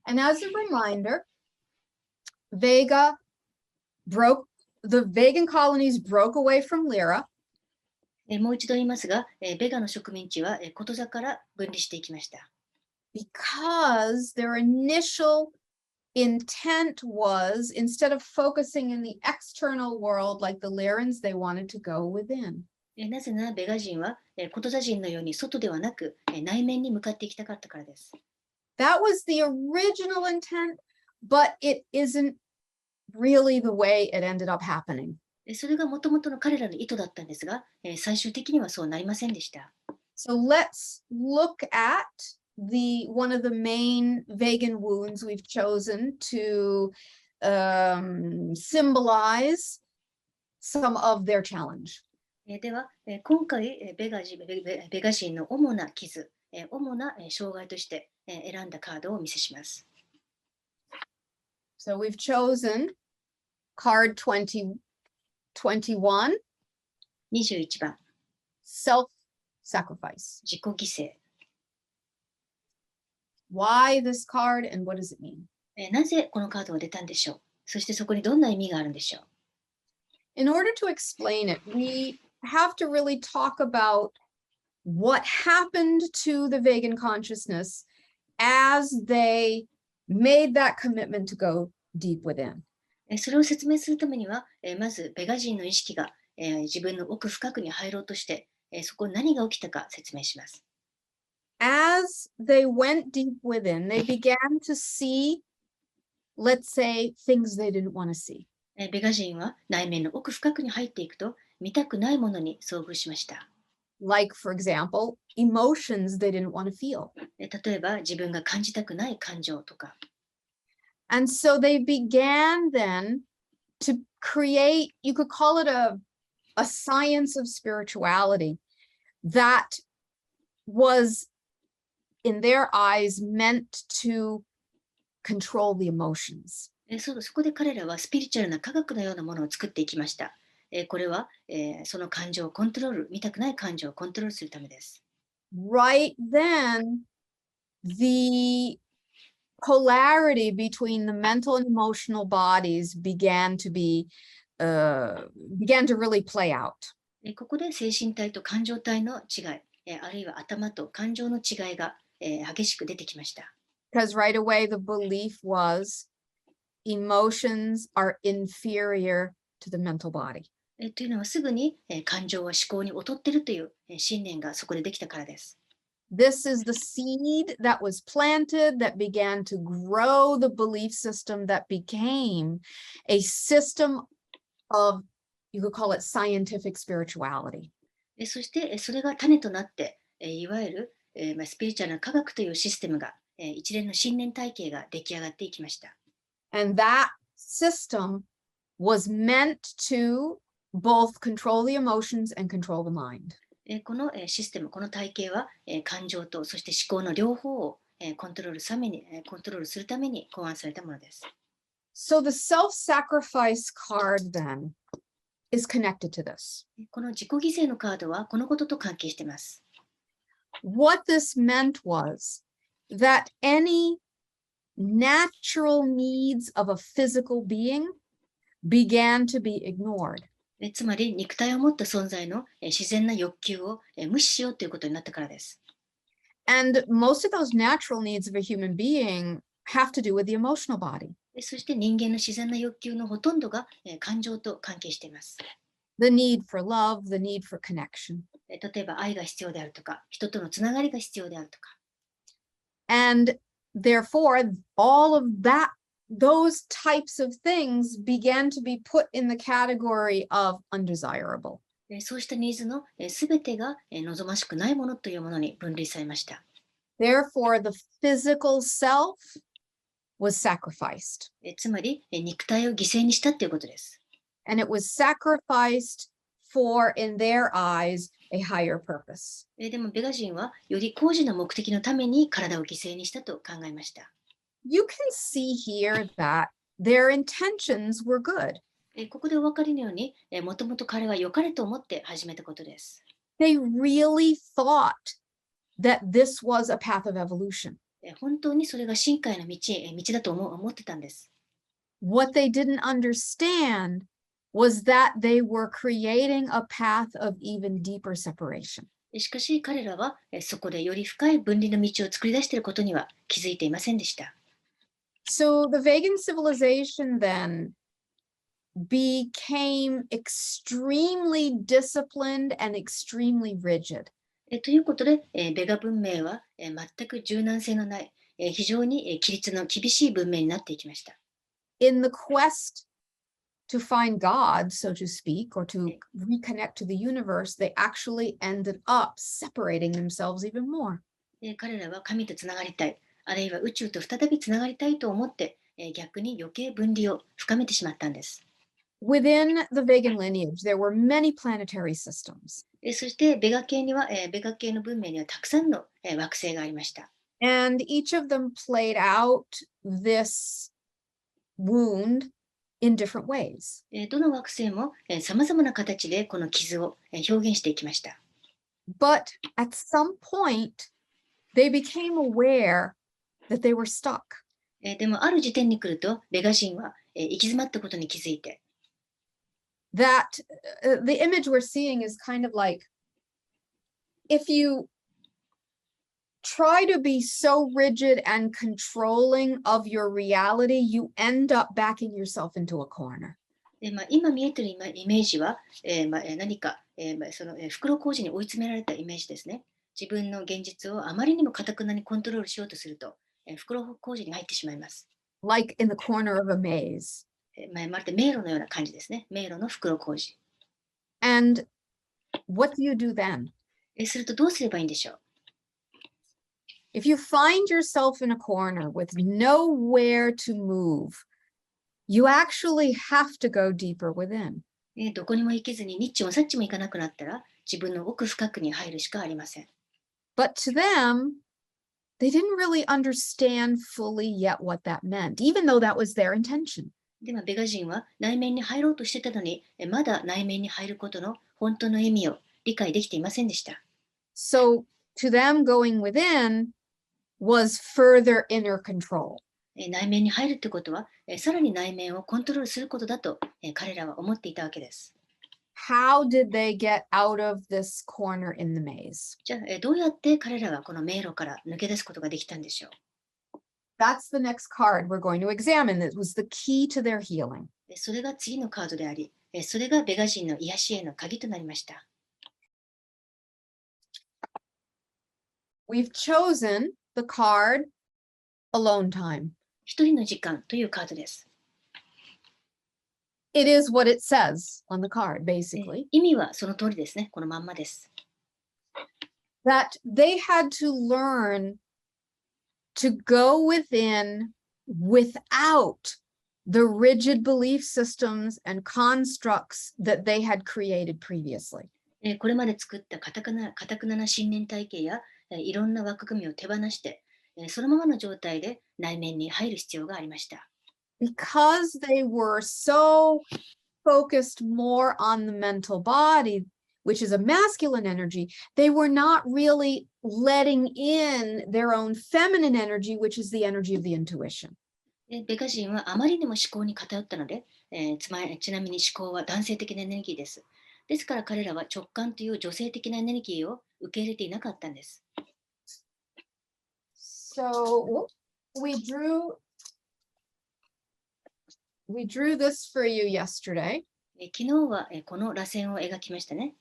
And as a reminder, the Vegan colonies broke away from Lyra. もう一度言いますが、ベガの植民地はこと座から分離していきました。Because their initial intent was, instead of focusing in the external world like the Lyrans, they wanted to go within. なぜならベガ人はこと座人のように外ではなく内面に向かっていきたかったからです。That was the original intent, but it isn't really the way it ended up happening. それがもともとの彼らの意図だったんですが、最終的にはそうなりませんでした。So let's look at one of the main vegan wounds we've chosen to symbolize some of their challenge. では、今回ベガ人の主な傷、主な障害として選んだカードをお見せします。So we've chosen card 21. 21番。Self-sacrifice. 自己犠牲。Why this card and what does it mean? なぜこのカードが出たんでしょう。そしてそこにどんな意味があるんでしょう。In order to explain it, we have to really talk about what happened to the vegan consciousness as they made that commitment to go deep within. それを説明するためには、まずベガ人の意識が自分の奥深くに入ろうとして、そこに何が起きたか説明します。As they went deep within, they began to see, let's say, things they didn't want to see. ベガ人は内面の奥深くに入っていくと見たくないものに遭遇しました。Like, for example, emotions they didn't want to feel. 例えば自分が感じたくない感情とか。And so they began then to create, you could call it a science of spirituality that was, in their eyes, meant to control the emotions. そこで彼らはスピリチュアルな科学のようなものを作っていきました。これは、その感情をコントロール、見たくない感情をコントロールするためです。Right then, the polarity between the mental and emotional bodies began to really play out. ここで精神体と感情体の違い、あるいは頭と感情の違いが、激しく出てきました。Because right away the belief was emotions are inferior to the mental body. というのはすぐに、感情は思考に劣っているという、信念がそこでできたからです。This is the seed that was planted that began to grow the belief system that became a system of, you could call it scientific spirituality. そしてそれが種となって、いわゆる、スピリチュアルな科学というシステムが、一連の信念体系が出来上がっていきました。And that system was meant to both control the emotions and control the mind. このシステム、この体系は感情とそして思考の両方をコントロールするために考案されたものです。So the self-sacrifice card then is connected to this. この自己犠牲のカードはこのことと関係しています。What this meant was that any natural needs of a physical being began to be ignored. つまり肉体を持った存在の自然な欲求を無視しようということになったからです。And most of those natural needs of a human being have to do with the emotional body. そして人間の自然な欲求のほとんどが感情と関係しています。The need for love, the need for connection. 例えば愛が必要であるとか、人とのつながりが必要であるとか。And therefore, all of those types of things began to be put in the category of undesirable. そうしたニーズのすべてが望ましくないものというものに分類されました。Therefore, the physical self was sacrificed. つまり肉体を犠牲にしたということです。And it was sacrificed for, in their eyes, a higher purpose. でもベガ人はより高次な目的のために体を犠牲にしたと考えました。You can see here that their intentions were good. ここでお分かりのように、もともと彼は良かれと思って始めたことです。They really thought that this was a path of evolution. 本当にそれが進化への道だと思ってたんです。What they didn't understand was that they were creating a path of even deeper separation. しかし彼らはそこでより深い分離の道を作り出していることには気づいていませんでした。So the Vegan civilization then became extremely disciplined and extremely rigid. ということで、ベガ文明は全く柔軟性のない、非常に規律の厳しい文明になっていきました。In the quest to find God, so to speak, or to reconnect to the universe, they actually ended up separating themselves even more. 彼らは神とつながりたい、あるいは宇宙と再びつながりたいと思って、逆に余計分離を深めてしまったんです。Within the Vega lineage, there were many planetary systems. そしてベガ系の文明にはたくさんの惑星がありました。And each of them played out this wound in different ways. どの惑星もさまざまな形でこの傷を表現していきました。But at some point, they became aware that they were stuck. でもある時点に来るとベガ人は行き詰まったことに気づいて、that the image we're seeing is kind of like if you try to be so rigid and controlling of your reality, you end up backing yourself into a corner. で今見えているイメージは、何か、その袋小路に追い詰められたイメージですね。自分の現実をあまりにも堅くなにコントロールしようとすると、袋小路に入ってしまいます。Like in the corner of a maze. まるで迷路のような感じですね。迷路の袋小路。And what do you do then? するとどうすればいいんでしょう。If you find yourself in a corner with nowhere to move, you actually have to go deeper within. どこにも行けずにニッチもサッチも行かなくなったら自分の奥深くに入るしかありません。But to them, they didn't really understand fully yet what that meant, even though that was their intention. でもベガ人は内面に入ろうとしてたのに、まだ内面に入ることの本当の意味を理解できていませんでした。So to them, going within was further inner control. 内面に入るってことは、さらに内面をコントロールすることだと、彼らは思っていたわけです。How did they get out of this corner in the maze? じゃあ、どうやって彼らはこの迷路から抜け出すことができたんでしょう。That's the next card we're going to examine. That was the key to their healing. それが次のカードであり、それがベガ人の癒しへの鍵となりました。We've chosen the card Alone Time. 一人の時間というカードです。It is what it says on the card, basically. 意味はその通りですね。このまんまです。That they had to learn to go within without the rigid belief systems and constructs that they had created previously. これまで作った固くなな信念体系やいろんな枠組みを手放して、そのままの状態で内面に入る必要がありました。Because they were so focused more on the mental body, which is a masculine energy, they were not really letting in their own feminine energy, which is the energy of the intuition. ベガ人はあまりにも思考に偏ったので、ちなみに思考は男性的なエネルギーです。ですから彼らは直感という女性的なエネルギーを受け入れていなかったんです。So we drew this for you yesterday. 昨日はこの螺旋を描きましたね。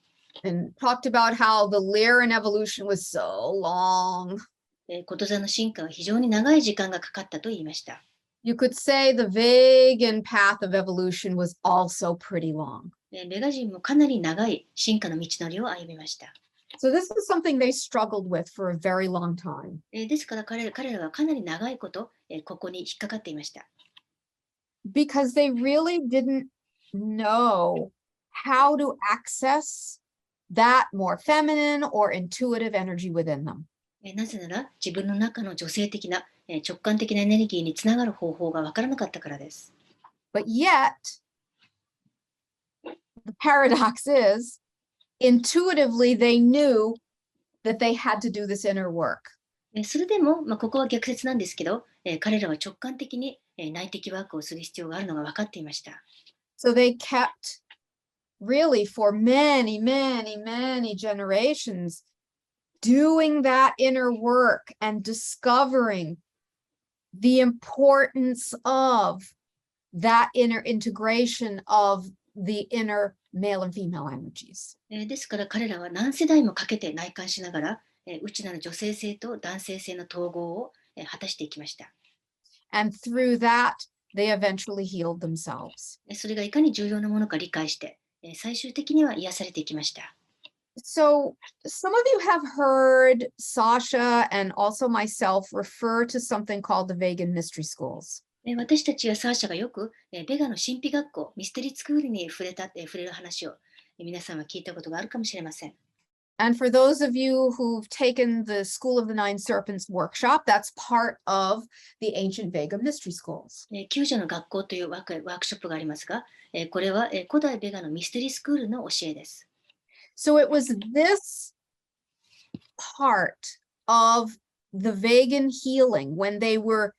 And talked about how the Lyran evolution was so long. こと座の進化は非常に長い時間がかかったと言いました。You could say the Vegan path of evolution was also pretty long. ベガ人もかなり長い進化の道のりを歩みました。So this is something they struggled with for a very long time. ですから彼らはかなり長いこと、ここに引っかかっていました。Because they really didn't know how to access that more feminine or intuitive energy within them. なぜなら自分の中の女性的な直感的なエネルギーにつながる方法がわからなかったからです。But yet, the paradox is, intuitively they knew that they had to do this inner work. それでも、ここは逆説なんですけど、彼らは直感的に内的ワークをする必要があるのが分かっていました。So they kept really for many, many, many generations doing that inner work and discovering the importance of that inner integration of the inner male and female energies. ですから彼らは何世代もかけて内観しながら、内なる女性性と男性性の統合を果たしていきました。And through that, they eventually healed themselves. それがいかに重要なものか理解して、最終的には癒されていきました。So some of you have heard Sasha and also myself refer to something called the Vegan Mystery Schools. 私たちやサーシャがよくベガの神秘学校、ミステリースクールに触れる話を皆さんは聞いたことがあるかもしれません。And for those of you who've taken the School of the Nine Serpents workshop, that's part of the ancient Vega mystery schools. 救助の学校というワークショップがありますが、これは古代ベガのミステリースクールの教えです。So it was this part of the Vegan healing when they were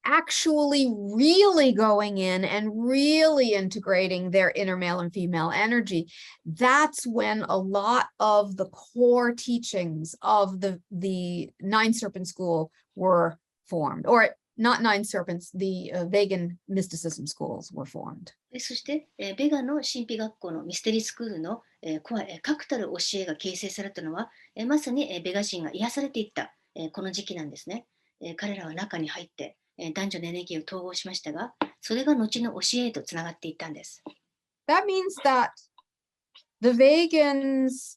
actually really going in and really integrating their inner male and female energy. That's when a lot of the core teachings of the Nine Serpent School were formed, or not Nine Serpents, the Vegan mysticism schools were formed. そして、ベガの神秘学校のミステリースクールの、確たる教えが形成されたのは、まさに、ベガ人が癒されていった、この時期なんですね。彼らは中に入って、男女のエネルギーを統合しましたが、それが後の教えへとつながっていったんです。That means that the Vegans,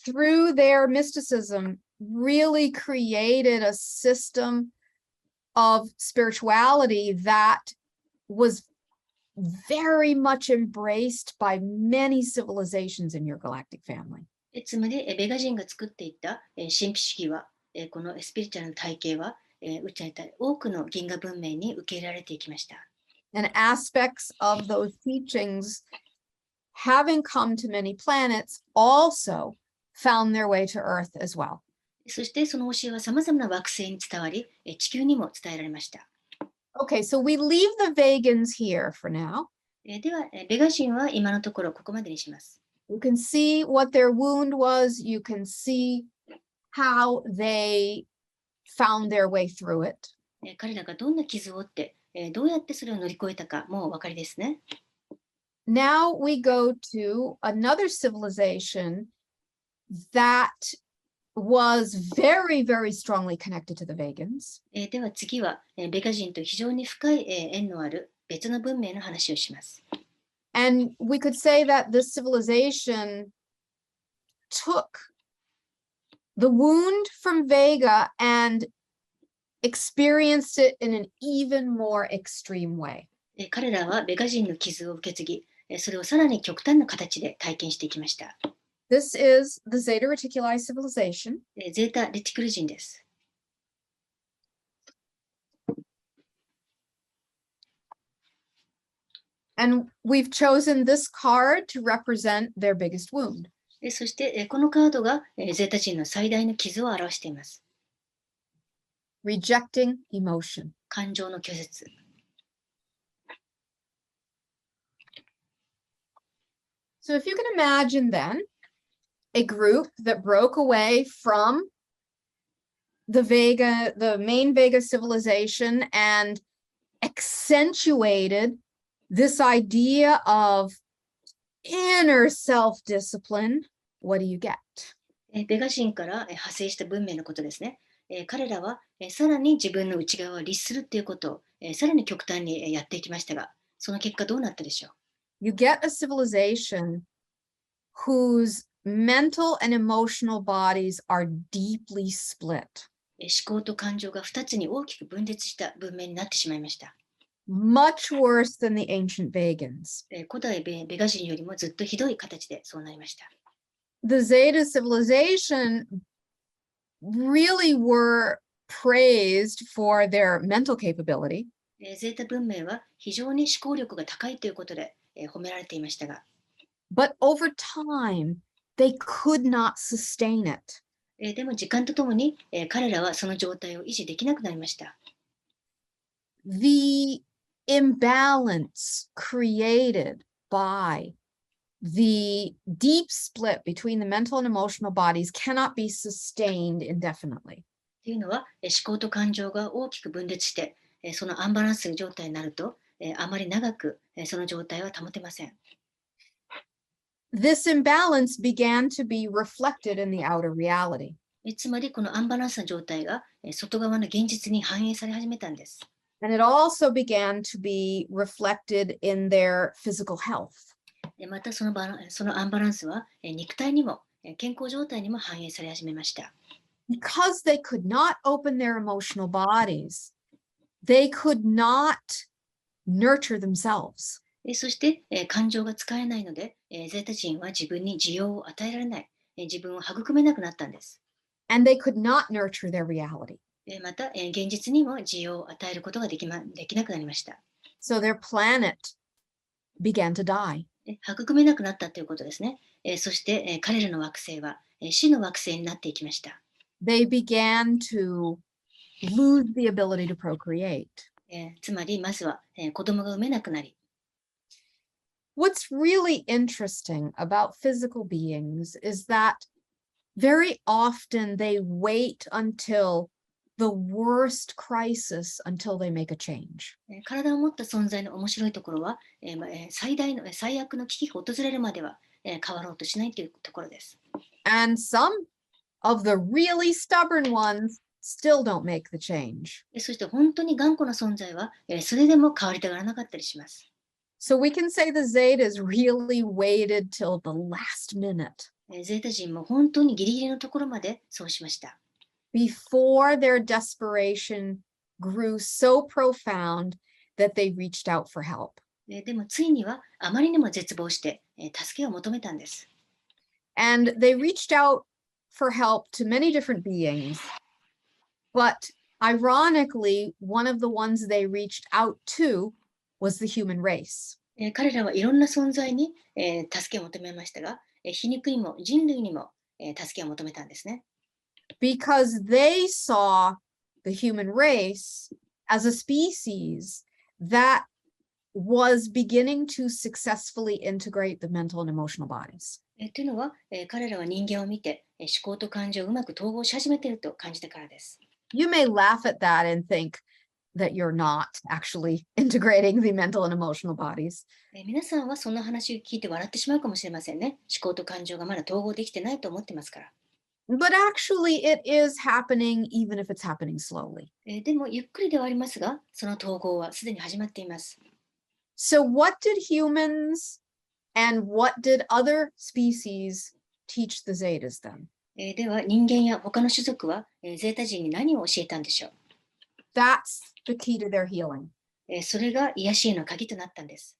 through their mysticism, really created a system of spirituality that was very much embraced by many civilizations in your galactic family. つまり、ベガ人が作っていった、神秘主義は、このスピリチュアルの体系は、宇宙に対多くの銀河文明に受け入れられていきました。And aspects of those teachings, having come to many planets, also found their way to Earth as well. そしてその教えはさまざまな惑星に伝わり、地球にも伝えられました。Okay, so we leave the Vegans here for now. では、ベガ人は今のところここまでにします。You can see what their wound was. You can see how they found their way through it. 彼らがどんな傷を負って、どうやってそれを乗り越えたか、もうお分かりですね。Now we go to another civilization that was very, very strongly connected to the Vegans. では次は、ベガ人と非常に深い、縁のある別の文明の話をします。And we could say that this civilization took the wound from Vega and experienced it in an even more extreme way. 彼らはベガ人の傷を受け継ぎ、それをさらに極端な形で体験していきました。This is the Zeta Reticuli civilization. ゼータ・レティクル人です。And we've chosen this card to represent their biggest wound. そして、このカードが、ゼータ人の最大の傷を表しています。Rejecting emotion. 感情の拒絶。So if you can imagine then a group that broke away from the main Vega civilization and accentuated this idea of inner self-discipline, what do you get? ベガ人から派生した文明のことですね。彼らはさらに自分の内側を律するということをさらに極端にやっていきましたが、その結果どうなったでしょう？ You get a civilization whose mental and emotional bodies are deeply split. 思考と感情が2つに大きく分裂した文明になってしまいました。Much worse than the ancient Vegans. 古代ベガ人よりもずっとひどい形でそうなりました。The Zeta civilization really were praised for their mental capability. ゼータ文明は非常に思考力が高いということで褒められていましたが、But over time, they could not sustain it. でも時間とともに、彼らはその状態を維持できなくなりました。The imbalance created by the deep split between the mental and emotional bodies cannot be sustained indefinitely. というのは、思考と感情が大きく分裂して、そのアンバランス状態になると、あまり長く、その状態は保てません。This imbalance began to be reflected in the outer reality. つまり、このアンバランスな状態が、外側の現実に反映され始めたんです。And it also began to be reflected in their physical health. またそのアンバランスは、肉体にも、健康状態にも反映され始めました。Because they could not open their emotional bodies, they could not nurture themselves. そして、感情が使えないので、ゼータ人は自分に需要を与えられない、自分を育めなくなったんです。And they could not nurture their reality. また、現実にも需要を与えることができなくなりました。So their planet began to die. 育めなくなったということですね。そして、彼らの惑星は、死の惑星になっていきました。They began to lose the ability to procreate. つまり、まずは、子供が産めなくなり、What's really interesting about physical beings is that very often they wait until the worst crisis until they make a change. 体を持った存在の面白いところは、最悪の危機が訪れるまでは、変わろうとしないというところです。And some of the really stubborn ones still don't make the change. そして本当に頑固な存在は、それでも変わりたがらなかったりします。So we can say the Zetas really waited till the last minute ゼータ人も本当にギリギリのところまでそうしました。before their desperation grew so profound that they reached out for help. でもついにはあまりにも絶望して、助けを求めたんです。And they reached out for help to many different beings. But ironically, one of the ones they reached out to was the human race. 彼らはいろんな存在に、助けを求めましたが、皮肉にも人類にも、助けを求めたんですね。Because they saw the human race as a species that was beginning to successfully integrate the mental and emotional bodies. というのは、彼らは人間を見て、思考と感情をうまく統合し始めていると感じたからです。You may laugh at that and think that you're not actually integrating the mental and emotional bodies. 皆さんはそんな話を聞いて笑ってしまうかもしれませんね。思考と感情がまだ統合できてないと思ってますから。But actually, it is happening, even if it's happening slowly. でもゆっくりではありますが、その統合はすでに始まっています。So what did humans and what did other species teach the Zetas then? では人間や他の種族は、ゼータ人に何を教えたんでしょう。 That's the key to their healing. それが癒しへの鍵となったんです。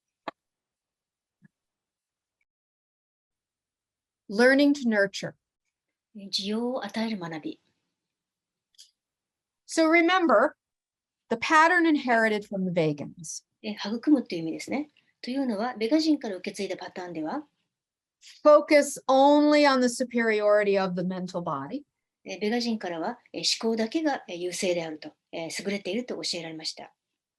Learning to nurture. 需要を与える学び。So remember, the pattern inherited from the Vegans. 育むという意味ですね。というのは、ベガ人から受け継いだパターンでは、Focus only on the superiority of the mental body. ベガ人からは思考だけが優勢であると、優れていると教えられました。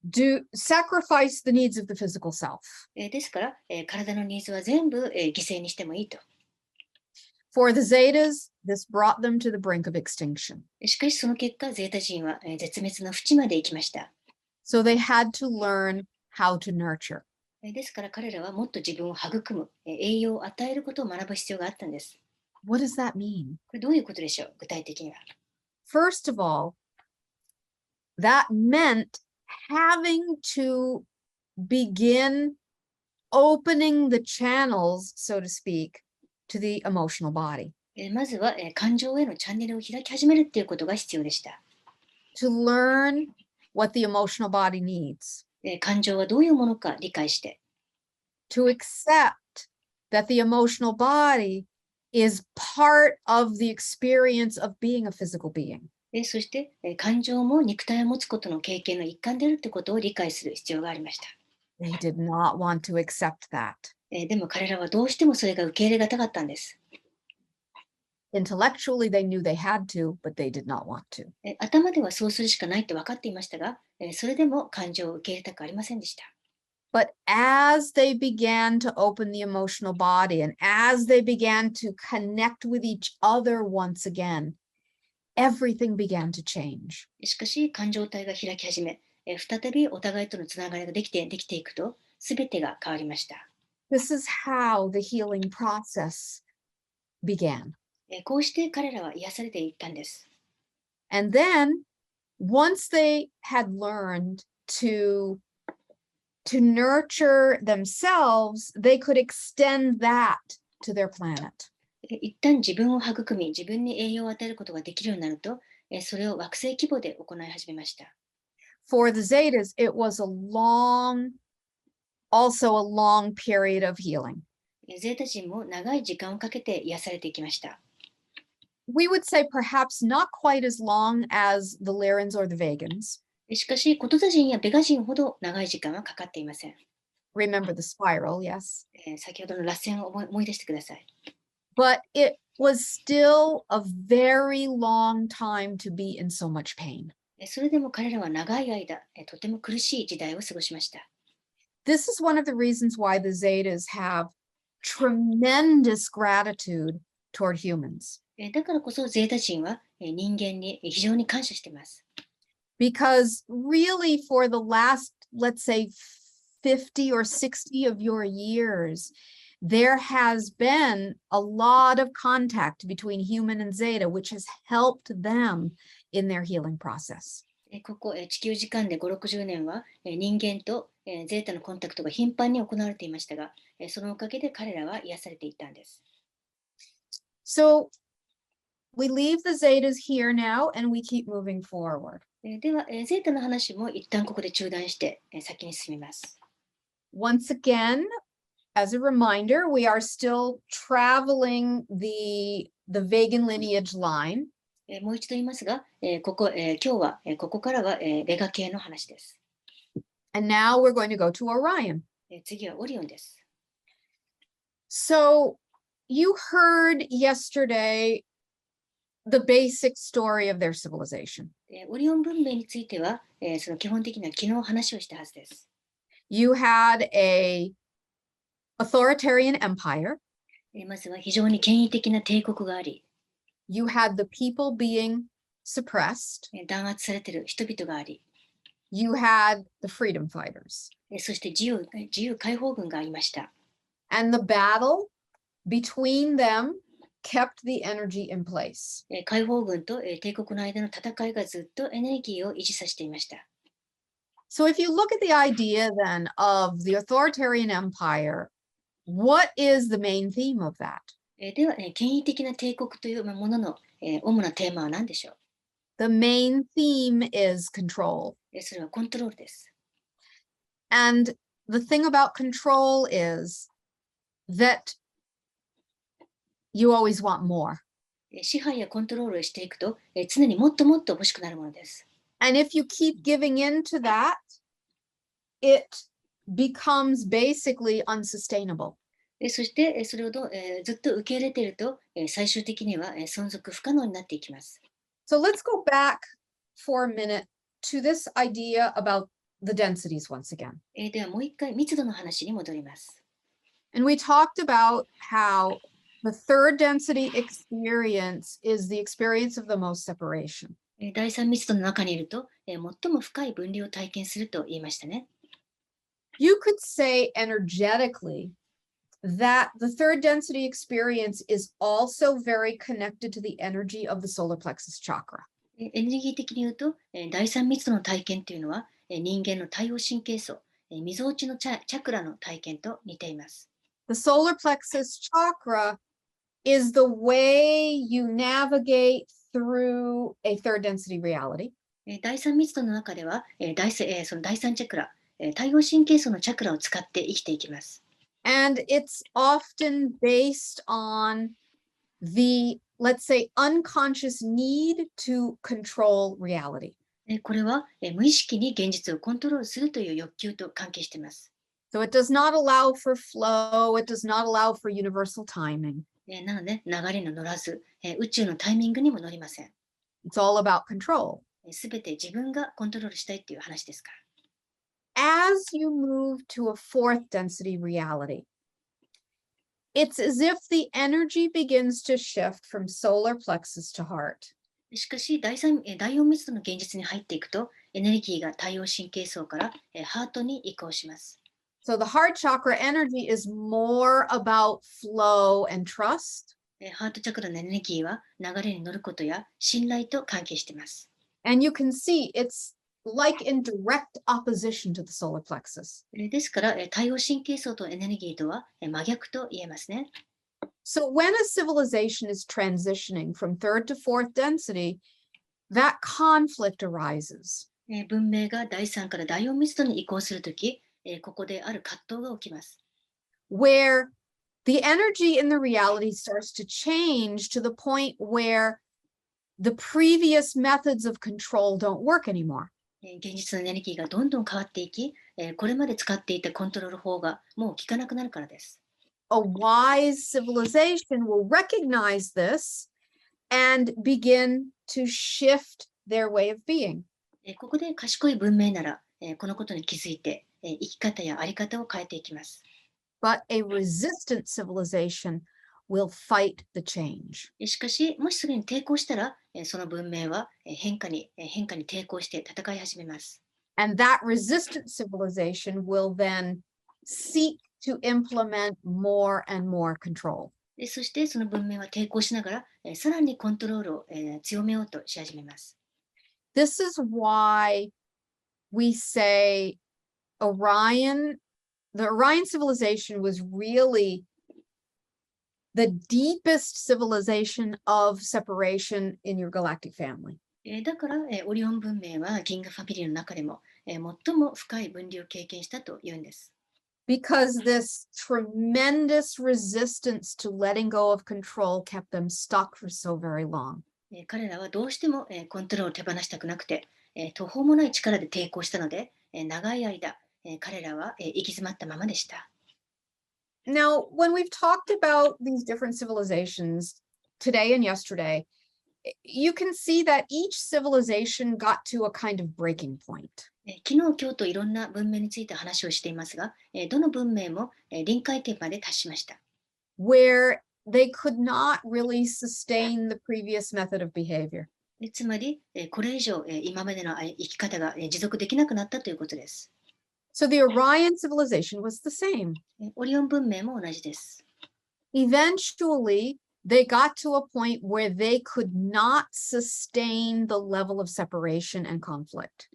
Do sacrifice the needs of the physical self. ですから、体のニーズは全部犠牲にしてもいいと。For the Zetas, this brought them to the brink of extinction. しかしその結果、ゼータ人は絶滅の淵まで行きました。So they had to learn how to nurture. ですから彼らはもっと自分を育む、栄養を与えることを学ぶ必要があったんです。What does that mean? これどういうことでしょう、具体的には。First of all, that meant having to begin opening the channels, so to speak, to the emotional body. まずは、感情へのチャンネルを開き始めるっていうことが必要でした。To learn what the emotional body needs. 感情はどういうものか理解して。To accept that the emotional body is part of the experience of being a physical being. そして、感情も肉体を持つことの経験の一環であるということを理解する必要がありました。They did not want to accept that. でも彼らはどうしてもそれが受け入れがたかったんです。Intellectually, they knew they had to, but they did not want to. 頭ではそうするしかないって分かっていましたが、それでも感情を受け入れたくありませんでした。But as they began to open the emotional body and as they began to connect with each other once again, everything began to change. しかし、感情体が開き始め、再びお互いとのつながりができていくと、すべてが変わりました。This is how the healing process began. こうして彼らは癒されていったんです。And then, once they had learned to nurture themselves, they could extend that to their planet. 一旦自分を育み、自分に栄養を与えることができるようになると、それを惑星規模で行い始めました。For the Zetas, it was also a long period of healing. ゼータ人も長い時間をかけて癒されていきました。We would say perhaps not quite as long as the Lyrans or the Vegans. しかし、コトザ人やベガ人ほど長い時間はかかっていません。Remember the spiral, yes. 先ほどの螺旋を思い出してください。But it was still a very long time to be in so much pain. それでも彼らは長い間、とても苦しい時代を過ごしました。This is one of the reasons why the Zetas have tremendous gratitude toward humans. だからこそゼータ人は人間に非常に感謝しています。Because really for the last, let's say, 50 or 60 of your years, there has been a lot of contact between human and Zeta, which has helped them in their healing process. ここ地球時間で5、60年は人間とゼータのコンタクトが頻繁に行われていましたが、そのおかげで彼らは癒されていったんです。So we leave the Zetas here now and we keep moving forward. では、ゼータの話も一旦ここで中断して先に進みます。Once again, as a reminder, we are still traveling the Vega Lineage line. もう一度言いますが、今日はここからはベガ系の話です。And now we're going to go to Orion. 次はオリオンです。So you heard yesterday the basic story of their civilization. オリオン文明については、その基本的な昨日話をしたはずです。You had a authoritarian empire. まずは非常に権威的な帝国があり、You had the people being suppressed. 弾圧されている人々があり、You had the freedom fighters. そして自由解放軍がありました。And the battle between them kept the energy in place. 解放軍と帝国の間の戦いがずっとエネルギーを維持させていました。So if you look at the idea then of the authoritarian empire, what is the main theme of that? では、権威的な帝国というものの主なテーマは何でしょう？ The main theme is control. それはコントロールです。And the thing about control is that you always want more. 支配やコントロールをしていくと、常にもっともっと欲しくなるものです。And if you keep giving in to that, it becomes basically unsustainable. そしてそれをずっと受け入れていると、最終的には存続不可能になっていきます。So let's go back for a minute to this idea about the densities once again. ではもう一回密度の話に戻ります。And we talked about how the third density experience is the experience of the most separation. 第三密度の中にいると、最も深い分離を体験すると言いましたね。You could say energetically that the third density experience is also very connected to the energy of the solar plexus chakra. エネルギー的に言うと、第三密度の体験というのは、人間の太陽神経層、みぞおちのチャクラの体験と似ています。The solar plexus chakra is the way you navigate through a third density reality. 第三密度の中では、その第三チャクラ、太陽神経層のチャクラを使って生きていきます。And it's often based on the, let's say, unconscious need to control reality. これは無意識に現実をコントロールするという欲求と関係しています。So it does not allow for flow. It does not allow for universal timing. なので、流れに乗らず、宇宙のタイミングにも乗りません。It's all about control. すべて自分がコントロールしたいっていう話ですから。As you move to a fourth density reality, it's as if the energy begins to shift from solar plexus to heart. しかし第4密度の現実に入っていくと、エネルギーが太陽神経層からハートに移行します。So the heart chakra energy is more about flow and trust. ハートチャクラのエネルギーは流れに乗ることや信頼と関係しています。And you can see it's like in direct opposition to the solar plexus. ですから、太陽神経層とエネルギーとは真逆と言えますね。So when a civilization is transitioning from third to fourth density, that conflict arises. 文明が第3から第4密度に移行するとき、ここである葛藤が起きます。Where the energy in the reality starts to change to the point where the previous methods of control don't work anymore. 現実のエネルギーがどんどん変わっていき、これまで使っていたコントロール法がもう効かなくなるからです。A wise civilization will recognize this and begin to shift their way of being. ここで賢い文明なら、このことに気づいて、生き方や在り方を変えていきます。But a resistant civilization will fight the change. しかし、もしすぐに抵抗したら、その文明は変化に抵抗して戦い始めます。And that resistant civilization will then seek to implement more and more control. そしてその文明は抵抗しながら、さらにコントロールを、強めようとし始めます。This is why we say the Orion civilization was really the deepest civilization of separation in your galactic family. だから、オリオン文明は銀河ファミリーの中でも、最も深い分離を経験したというんです。Because this tremendous resistance to letting go of control kept them stuck for so very long. 彼らはどうしても、コントロールを手放したくなくて、途方もない力で抵抗したので、長い間、彼らは、行き詰まったままでした。Now, when we've talked about these different civilizations today and yesterday, you can see that each civilization got to a kind of breaking point. 昨日、今日といろんな文明について話をしていますが、どの文明も、臨界点まで達しました。Where they could not really sustain the previous method of behavior. つまり、これ以上、今までの生き方が、持続できなくなったということです。So the Orion civilization was the same. オリオン文明も同じです。Eventually, they got to a point where they could not sustain the level of separation and conflict.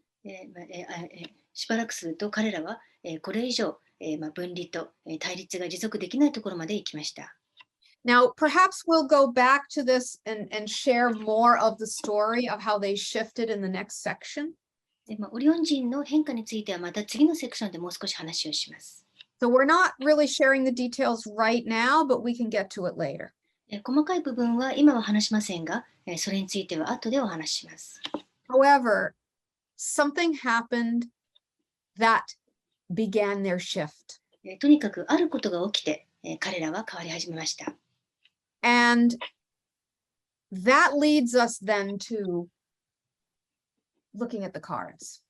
しばらくすると彼らは、これ以上、分離と、対立が持続できないところまで行きました。Now, perhaps we'll go back to this and share more of the story of how they shifted in the next section. オリオン人の変化についてはまた次のセクションでもう少し話をします。So we're not really sharing the details right now, but we can get to it later. 細かい部分は今は話しませんが、それについては後でお話しします。However, something happened that began their shift. とにかくあることが起きて、彼らは変わり始めました。And that leads us then to looking at the cards.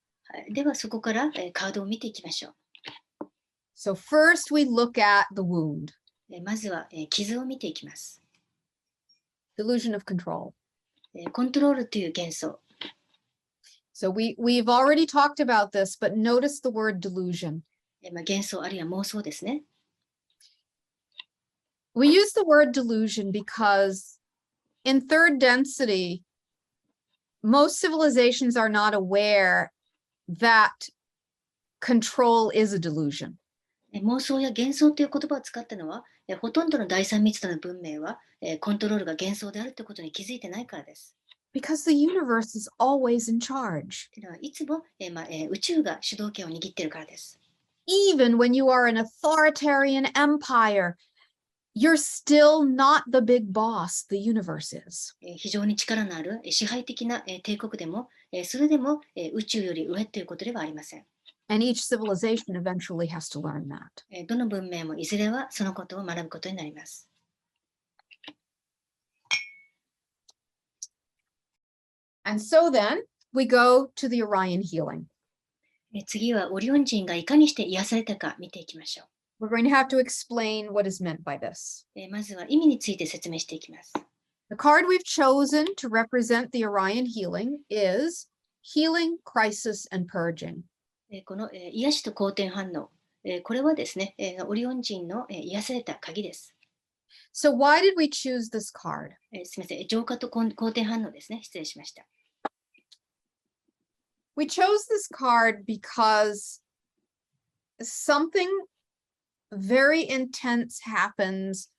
ではそこから、カードを見ていきましょう。So first we look at the wound. まずは、傷を見ていきます。Delusion of control. コントロールという幻想。So we've already talked about this, but notice the word delusion. 幻想あるいは妄想ですね。We use the word delusion because in third density, most civilizations are not aware that control is a delusion. 妄想や幻想という言葉を使ったのは、ほとんどの第三密度の文明は、コントロールが幻想であるということに気づいてないからです。Because the universe is always in charge. というのはいつも、宇宙が主導権を握っているからです。Even when you are an authoritarian empire, you're still not the big boss, the universe is. 非常に力のある支配的な帝国でも、それでも宇宙より上ということではありません。And each civilization eventually has to learn that. どの文明もいずれはそのことを学ぶことになります。And so then we go to the Orion healing. 次はオリオン人がいかにして癒されたか見ていきましょ We're going to have to explain what is meant by this. う。まずは意味について説明していきます。The card we've chosen to represent the Orion healing is Healing, Crisis, and Purging. この癒しと好転反応、これはですね、オリオン人の癒された鍵です。So why did we choose this card? すみません、浄化と好転反応ですね。失礼しました。We chose this card because something very intense happens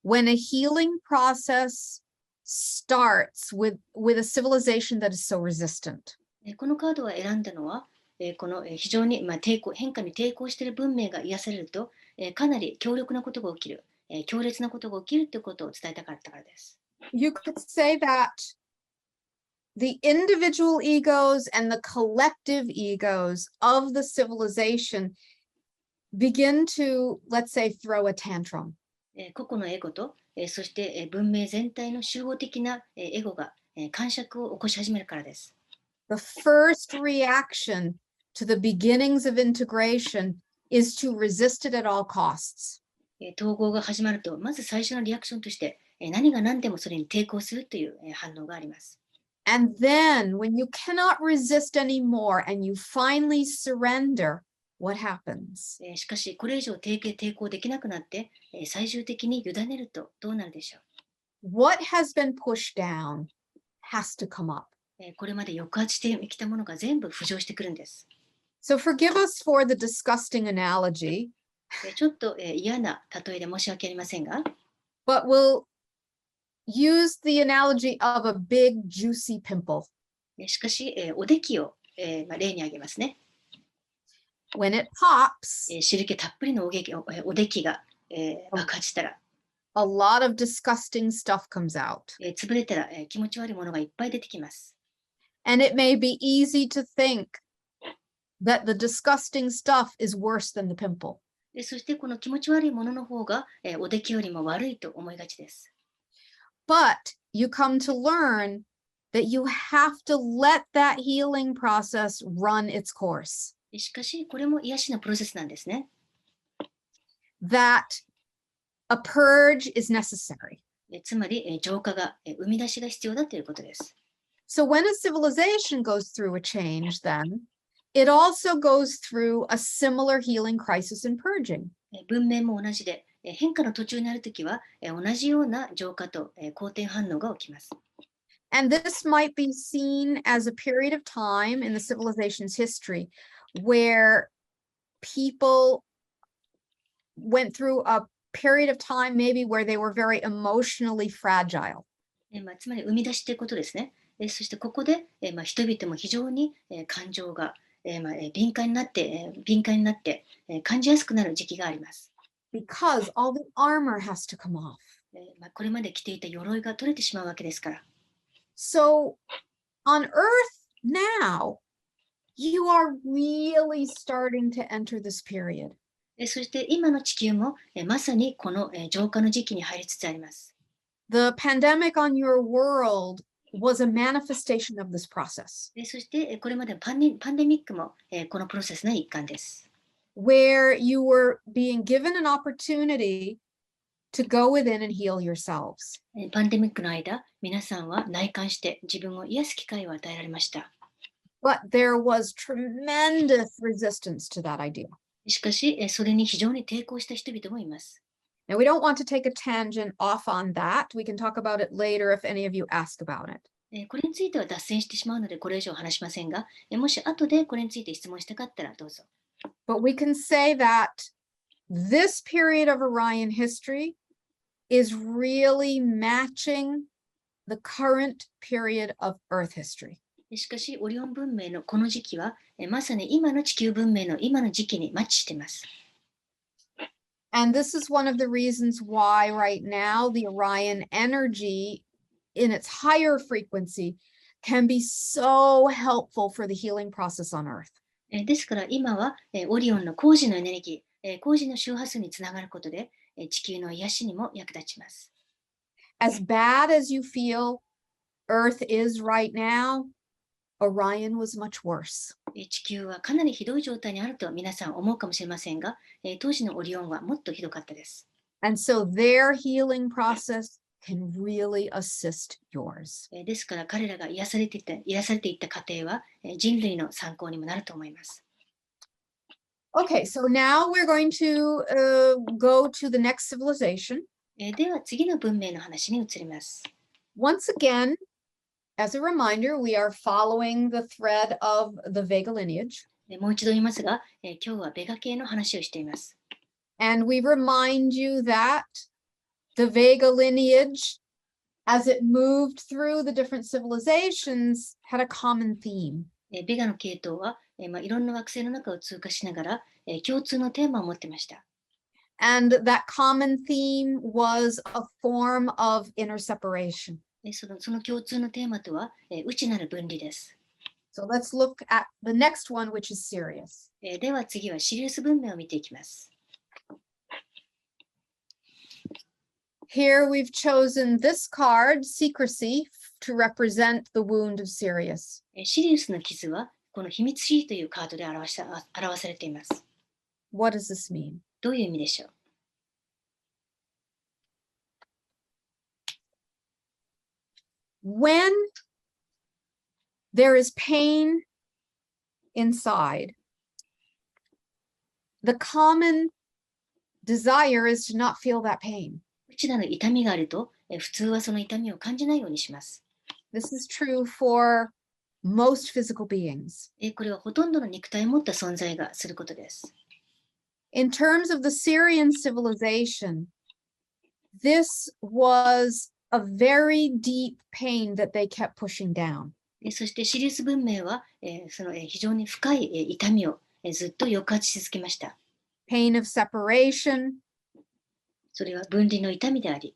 when a healing process starts with a civilization that is so resistant. このカードを選んだのは、この非常に変化に抵抗している文明が癒されると、かなり強力なことが起きる、強烈なことが起きるということを伝えたかったからです。You could say that the individual egos and the collective egos of the civilization begin to, let's say, throw a tantrum. 個々のエゴと、そして文明全体の集合的なエゴが癇癪を起こし始めるからです。The first reaction to the beginnings of integration is to resist it at all costs. 統合が始まると、まず最初のリアクションとして、何が何でもそれに抵抗するという反応があります。And then when you cannot resist anymore and you finally surrender, what happens? しかし、これ以上抵抗できなくなって、最終的に委ねるとどうなるでしょう。What has been pushed down has to come up. これまで抑圧してきたものが全部浮上してくるんです。So forgive us for the disgusting analogy, ちょっと嫌な例えで申し訳ありませんが、but we'll use the analogy of a big juicy pimple. しかし、おできを、例に挙げますね。When it pops, 汁気たっぷりのおできが、爆発したら、a lot of disgusting stuff comes out. 潰れたら、気持ち悪いものがいっぱい出てきます。And it may be easy to think that the disgusting stuff is worse than the pimple. そしてこの気持ち悪いものの方が、おできよりも悪いと思いがちです。But you come to learn that you have to let that healing process run its course. しかし、これも癒しのプロセスなんですね。That a purge is necessary. つまり、浄化が、生み出しが必要だということです。So when a civilization goes through a change, then it also goes through a similar healing crisis and purging. 文明も同じで、変化の途中にあるときは、同じような浄化と、好転反応が起きます。And this might be seen as a period of time in the civilization's history where people went through a period of time maybe where they were very emotionally fragile. つまり生み出しということですね。そしてここで、人々も非常に、感情が、敏感になって、感じやすくなる時期があります。Because all the armor has to come off. これまで着ていた鎧が取れてしまうわけですから。So on Earth now, you are really starting to enter this period. そして今の地球も、まさにこの、浄化の時期に入りつつあります。The pandemic on your world was a manifestation of this process. そしてこれまでのパンデミックも、このプロセスの一環です。Where you were being given an opportunity to go within and heal yourselves. パンデミックの間、皆さんは内観して自分を癒す機会を与えられました。But there was tremendous resistance to that idea. しかし、それに非常に抵抗した人々もいます。Now, we don't want to take a tangent off on that. We can talk about it later if any of you ask about it. これについては脱線してしまうので、これ以上話しませんが、もし後でこれについて質問したかったらどうぞ。But we can say that this period of Orion history is really matching the current period of Earth history. しかし、オリオン文明のこの時期は、まさに今の地球文明の今の時期にマッチしています。And this is one of the reasons why right now the Orion energy in its higher frequency can be so helpful for the healing process on Earth. ですから今は、オリオンの高次のエネルギー、高次の周波数につながることで、地球の癒しにも役立ちます。As bad as you feel Earth is right now, Orion was much worse. 地球はかなりひどい状態にあると皆さん思うかもしれませんが、当時のオリオンはもっとひどかったです。And so their healing process can really assist yours. ですから彼らが癒されていった過程は人類の参考にもなると思います。Okay, so now we're going to go to the next civilization. では次の文明の話に移ります。Once again, as a reminder, we are following the thread of the Vega lineage. もう一度言いますが、今日はベガ系の話をしています。And we remind you that the Vega lineage, as it moved through the different civilizations, had a common theme. ベガの系統は、いろんな惑星の中を通過しながら、共通のテーマを持っていました。And that common theme was a form of inner separation. その共通のテーマとは、内なる分離です。So let's look at the next one, which is Sirius. では次はシリウス文明を見ていきます。Here we've chosen this card, secrecy, to represent the wound of Sirius. シリウスの傷はこの秘密シーというカードで表されています。What does this mean? どういう意味でしょう？ When there is pain inside, the common desire is to not feel that pain. 内なる痛みがあると、普通はその痛みを感じないようにします。This is true for most physical beings. これはほとんどの肉体を持った存在がすることです。In terms of the Syrian civilization, this was a very deep pain that they kept pushing down. そしてシリウス文明は、その非常に深い痛みをずっと抑圧し続けました。Pain of separation. それは分離の痛みであり。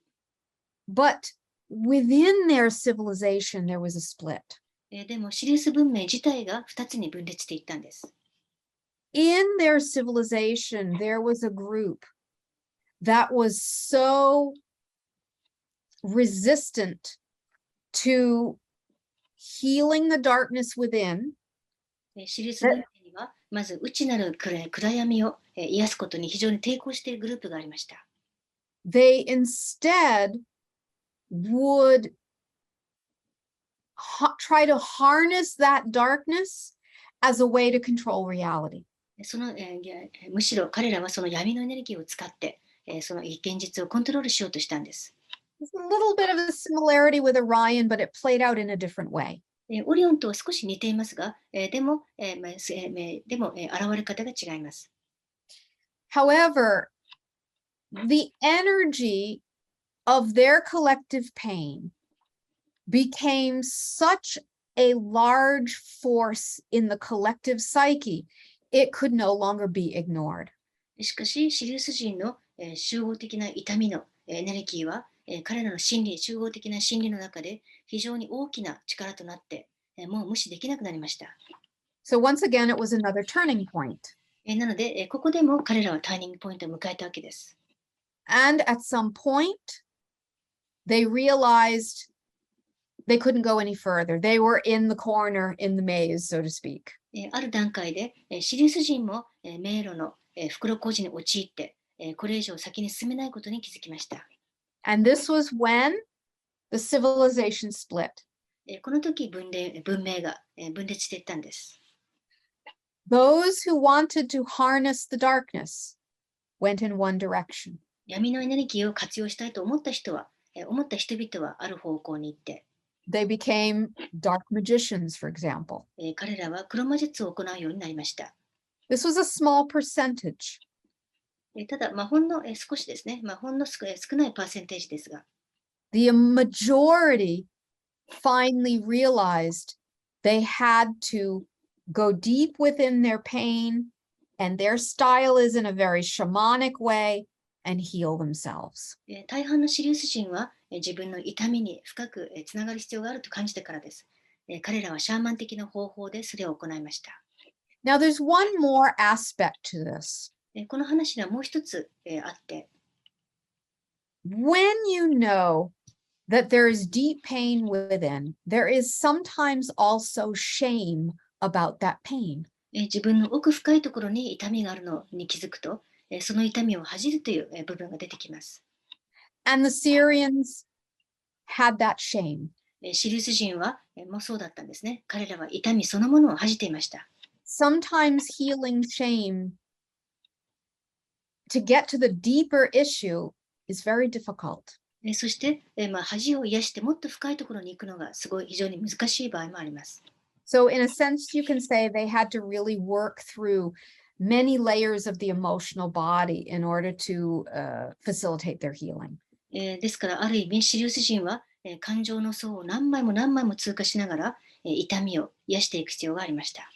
But within their civilization, there was a split. でもシリウス文明自体が2つに分裂していったんです。In their civilization, there was a group that was so resistant to healing the darkness within. シリウス文明にはまず内なる暗闇を癒すことに非常に抵抗しているグループがありました。They instead would try to harness that darkness as a way to control reality. むしろ彼らはその闇のエネルギーを使って、その現実をコントロールしようとしたんです。There's a little bit of a similarity with Orion, but it played out in a different way. オリオンとは少し似ていますが、でも、現れ方が違います。However, the energy of their collective pain became such a large force in the collective psyche, it could no longer be ignored. しかし、シリウス人の集合的な痛みのエネルギーは、彼らの集合的な心理の中で非常に大きな力となって、もう無視できなくなりました。So once again, it was another turning point. なので、ここでも彼らはターニングポイントを迎えたわけです。And at some point, they realized they couldn't go any further. They were in the corner in the maze, so to speak. ある段階で、シリウス人も迷路の袋小路に陥って、これ以上先に進めないことに気づきました。And this was when the civilization split. この時文明が分裂していったんです。Those who wanted to harness the darkness went in one direction. 闇のエネルギーを活用したいと思った人々はある方向に行って、They became dark magicians, for example. 彼らは黒魔術を行うようになりました。This was a small percentage. ただ、ほんの少しですね、ほんの少ないパーセンテージですが、The majority finally realized they had to go deep within their pain, and their style is in a very shamanic way, and heal themselves. 大半のシリウス人は自分の痛みに深くつながる必要があると感じてからです。彼らはシャーマン的な方法でそれを行いました。Now, there's one more aspect to this. この話にはもう一つあって、When you know that there is deep pain within, there is sometimes also shame about that pain. 自分の奥深いところに痛みがあるのに気づくと、その痛みを恥じるという部分が出てきます。And the Syrians had that shame. シリウス人はもうそうだったんですね。彼らは痛みそのものを恥じていました。Sometimes healing shame to get to the deeper issue is very difficult. そして、恥を癒してもっと深いところに行くのが非常に難しい場合もあります。So in a sense, you can say they had to really work through many layers of the emotional body in order to facilitate their healing. ですからある意味シリウス人は感情の層を何枚も何枚も通過しながら痛みを癒していく必要がありました。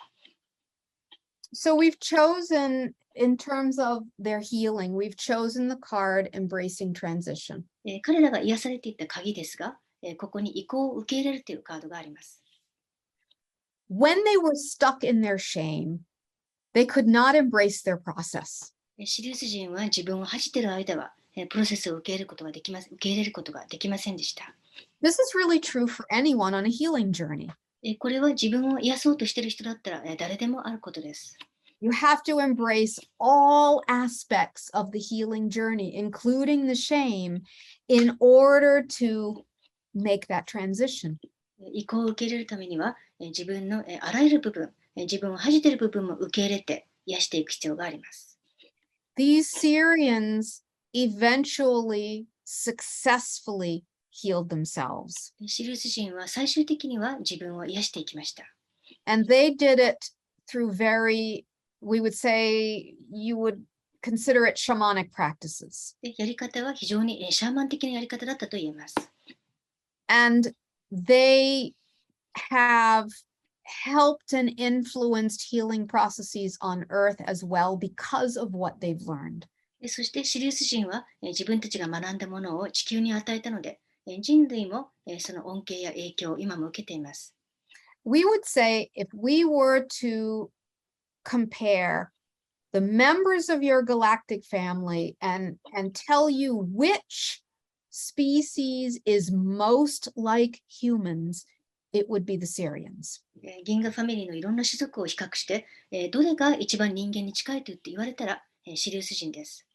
So we've chosen, in terms of their healing, we've chosen the card Embracing Transition. 彼らが癒されていった鍵ですが、ここに移行を受け入れるというカードがあります。When they were stuck in their shame, they could not embrace their process. シリウス人は自分を恥じている間はプロセスを受け入れることができませんでした。This is really true for anyone on a healing journey. これは自分を癒そうとしている人だったら誰でもあることです。You have to embrace all aspects of the healing journey, including the shame, in order to make that transition. 移行を受け入れるためには自分のあらゆる部分、自分を恥じている部分も受け入れて癒していく必要があります。These Syrians eventually successfully healed themselves. シリウス人は最終的には自分を癒していきました。And they did it through we would say, you would consider it shamanic practices. やり方は非常にシャーマン的なやり方だったと言えます。And they have helped and influenced healing processes on Earth as well because of what they've learned. そしてシリウス人は自分たちが学んだものを地球に与えたので、人類もその恩恵や影響を今も受けています。We would say if we were to compare the members of your galactic family and tell you which species is most like humans, it would be the Sirians. 銀河ファミリーのいろんな種族を比較して、どれが一番人間に近いと言われたら、シリウス人です。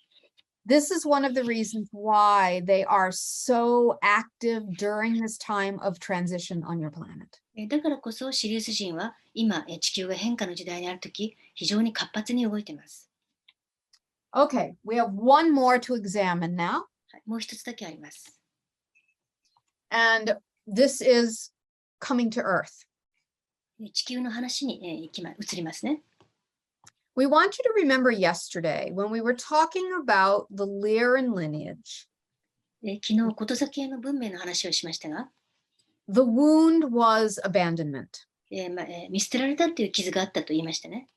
This is one of the reasons why they are so active during this time of transition on your planet. だからこそシリウス人は今地球が変化の時代にあるとき非常に活発に動いています。Okay, we have one more to examine now. もう一つだけあります。And this is coming to Earth. 地球の話に移りますね。We want you to remember yesterday when we were talking about the Lyran lineage. 昨日、ことさ系の文明の話をしましたが、The wound was abandonment. 見捨てられたという傷があったと言いましたね。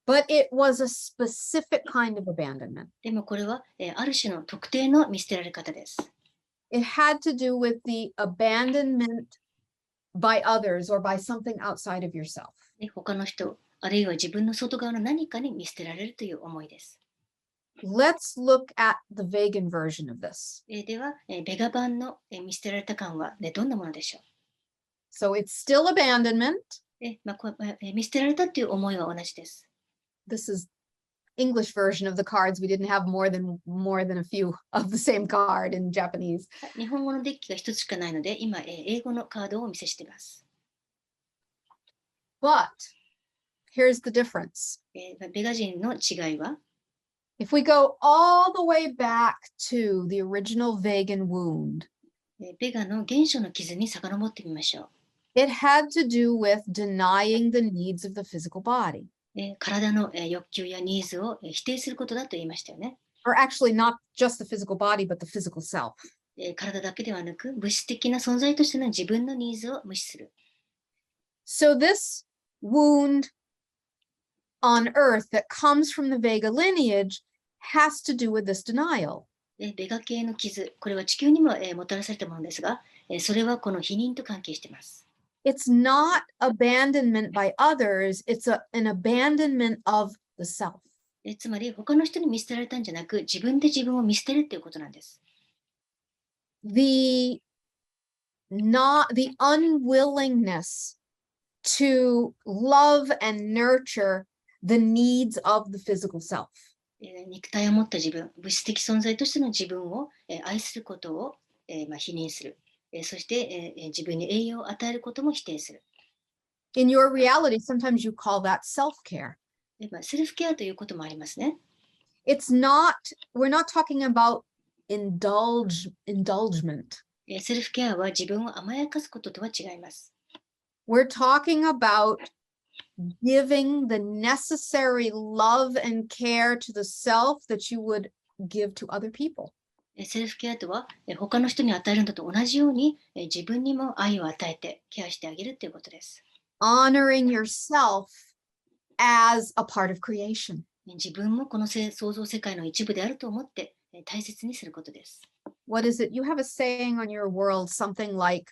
But it was a specific kind of abandonment. でもこれはある種の特定の見捨てられ方です。It had to do with the abandonment by others or by something outside of yourself. 他の人、あるいは自分の外側の何かに見捨てられるという思いです。Let's look at the vegan version of this. では、ベガ版の見捨てられた感は、どんなものでしょう？ So it's still abandonment. 見捨てられたという思いは同じです。This is English version of the cards. We didn't have more than a few of the same card in Japanese. 日本語のデッキが一つしかないので、今、英語のカードをお見せしています。But here's the difference. ベガ人の違いは、If we go all the way back to the original vegan wound, ベガの原初の傷に遡ってみましょう。it had to do with denying the needs of the physical body. 体の欲求やニーズを否定することだと言いましたよね。Or actually not just the physical body, but the physical self. 体だけではなく、物質的な存在としての自分のニーズを無視する。So this wound on Earth that comes from the Vega lineage has to do with this denial. ベガ系の傷、これは地球にももたらされたものですが、それはこの否認と関係しています。It's not abandonment by others, it's an abandonment of the self. つまり他の人に見捨てられたんじゃなく、自分で自分を見捨てるっていうことなんです。The not the unwillingness to love and nurture the needs of the physical self. 肉体を持った自分、物質的存在としての自分を愛することを否認する。そして自分に栄養を与えることも否定する。In your reality, sometimes you call that self-care. セルフケアということもありますね。It's not, we're not talking about indulgement. セルフケアは自分を甘やかすこととは違います。We're talking about giving the necessary love and care to the self that you would give to other people. セルフケアとは他の人に与えるのと同じように自分にも愛を与えてケアしてあげるということです。Honoring yourself as a part of creation. 自分もこの創造世界の一部であると思って大切にすることです。What is it? You have a saying on your world, something like,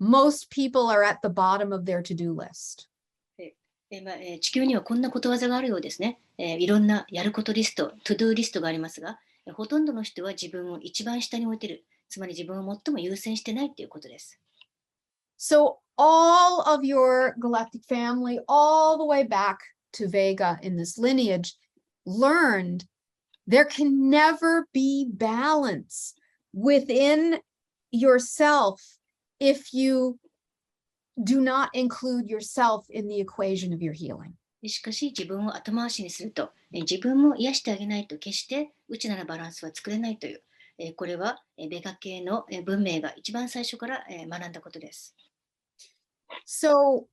most people are at the bottom of their to-do list. 地球にはこんなことわざがあるようですね。いろんなやることリスト、トゥドゥリストがありますが、ほとんどの人は自分を一番下に置いている。つまり自分を最も優先してないということです。So all of your galactic family, all the way back to Vega in this lineage, learned there can never be balance within yourself if you do not include yourself in the equation of your healing. しかし自分を後回しにすると、自分も癒してあげないと決して内なるバランスは作れないという、これはベガ系の文明が一番最初から学んだことです。So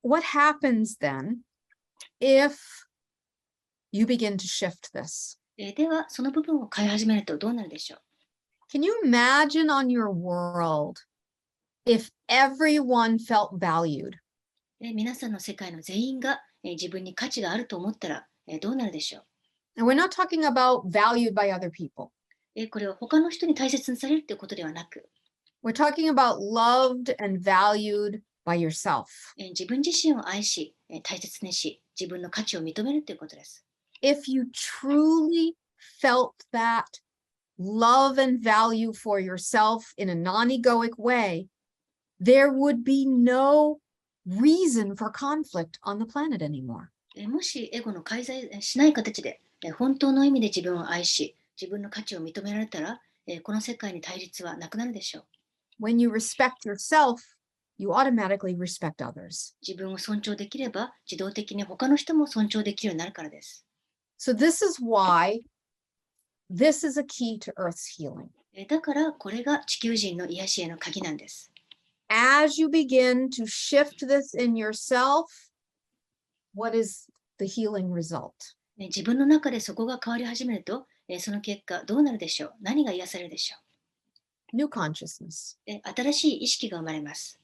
what happens then if you begin to shift this? では、その部分を変え始めるとどうなるでしょう？ Can you imagine on your world if everyone felt valued? 皆さんの世界の全員が自分に価値があると思ったらどうなるでしょう？ And we're not talking about valued by other people. これは他の人に大切にされるということではなく、We're talking about loved and valued by yourself. 自分自身を愛し、大切にし、自分の価値を認めるということです。If you truly felt that love and value for yourself in a non-egoic way, there would be no reason for conflict on the planet anymore. もしエゴの介在しない形で本当の意味で自分を愛し、自分の価値を認められたら、この世界に対立はなくなるでしょう。When you respect yourself, you automatically respect others. 自分を尊重できれば、自動的に他の人も尊重できるようになるからです。So this is why this is a key to Earth's healing. だからこれが地球人の癒しへの鍵なんです。As you begin to shift this in yourself, what is the healing result? 自分の中でそこが変わり始めると、その結果どうなるでしょう？何が癒されるでしょう？ New consciousness. 新しい意識が生まれます。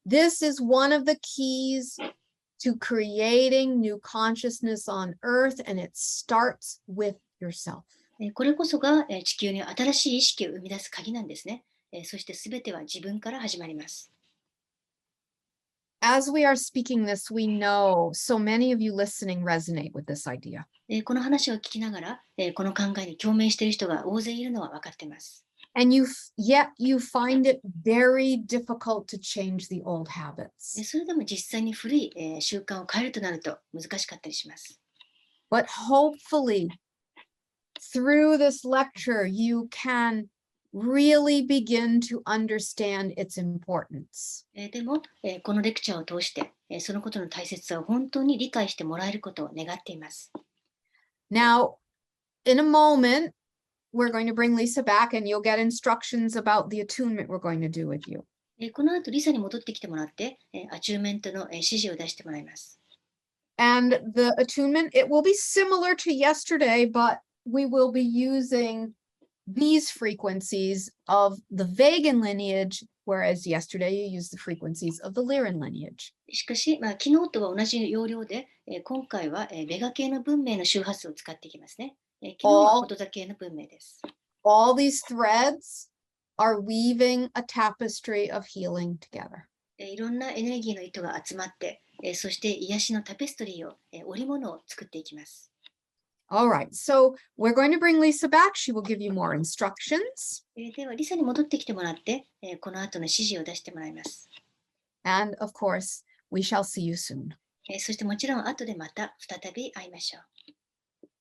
This is one of the keys to creating new consciousness on Earth, and it starts with yourself. これこそが地球に新しい意識を生み出す鍵なんですね。そしてすべては自分から始まります。As we are speaking this, we know so many of you listening resonate with this idea. この話を聞きながら、この考えに共鳴している人が大勢いるのは分かっています。And yet you find it very difficult to change the old habits. それでも実際に古い習慣を変えるとなると難しかったりします。But hopefully, through this lecture, you can really begin to understand its importance. でも、このレクチャーを通して、そのことの大切さを本当に理解してもらえることを願っています。Now, in a moment, we're going to bring Lyssa back and you'll get instructions about the attunement we're going to do with you. この後、リサに戻ってきてもらって、アチューメントの指示を出してもらいます。And the attunement, it will be similar to yesterday, but we will be using these frequencies of the Vega lineage, whereas yesterday you used the frequencies of the Lyran lineage. しかし、昨日とは同じ要領で、今回は、ベガ系の文明の周波数を使っていきますね。昨日はフォトザ系の文明です。All these threads are weaving a tapestry of healing together. いろんなエネルギーの糸が集まって、そして癒しのタペストリーを、織物を作っていきます。All right, so we're going to bring Lyssa back. She will give you more instructions. では、リサに戻ってきてもらって、この後の指示を出してもらいます。And of course, we shall see you soon. そしてもちろん後でまた再び会いましょう。